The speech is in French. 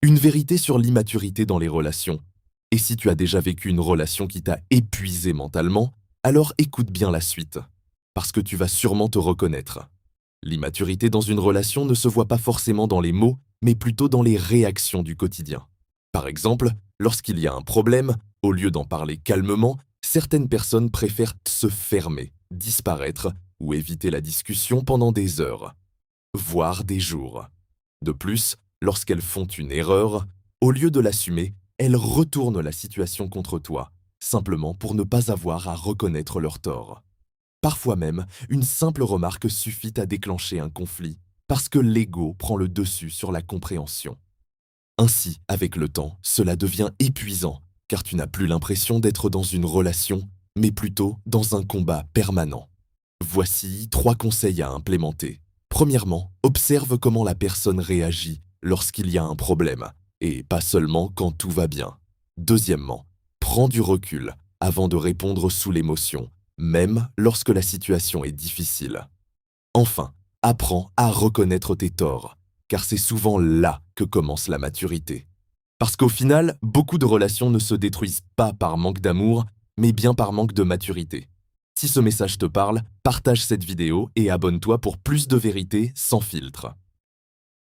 Une vérité sur l'immaturité dans les relations. Et si tu as déjà vécu une relation qui t'a épuisé mentalement, alors écoute bien la suite, parce que tu vas sûrement te reconnaître. L'immaturité dans une relation ne se voit pas forcément dans les mots, mais plutôt dans les réactions du quotidien. Par exemple, lorsqu'il y a un problème, au lieu d'en parler calmement, certaines personnes préfèrent se fermer, disparaître ou éviter la discussion pendant des heures, voire des jours. De plus, lorsqu'elles font une erreur, au lieu de l'assumer, elles retournent la situation contre toi, simplement pour ne pas avoir à reconnaître leur tort. Parfois même, une simple remarque suffit à déclencher un conflit, parce que l'ego prend le dessus sur la compréhension. Ainsi, avec le temps, cela devient épuisant, car tu n'as plus l'impression d'être dans une relation, mais plutôt dans un combat permanent. Voici 3 conseils à implémenter. Premièrement, observe comment la personne réagit lorsqu'il y a un problème, et pas seulement quand tout va bien. Deuxièmement, prends du recul avant de répondre sous l'émotion, même lorsque la situation est difficile. Enfin, apprends à reconnaître tes torts, car c'est souvent là que commence la maturité. Parce qu'au final, beaucoup de relations ne se détruisent pas par manque d'amour, mais bien par manque de maturité. Si ce message te parle, partage cette vidéo et abonne-toi pour plus de vérité sans filtre.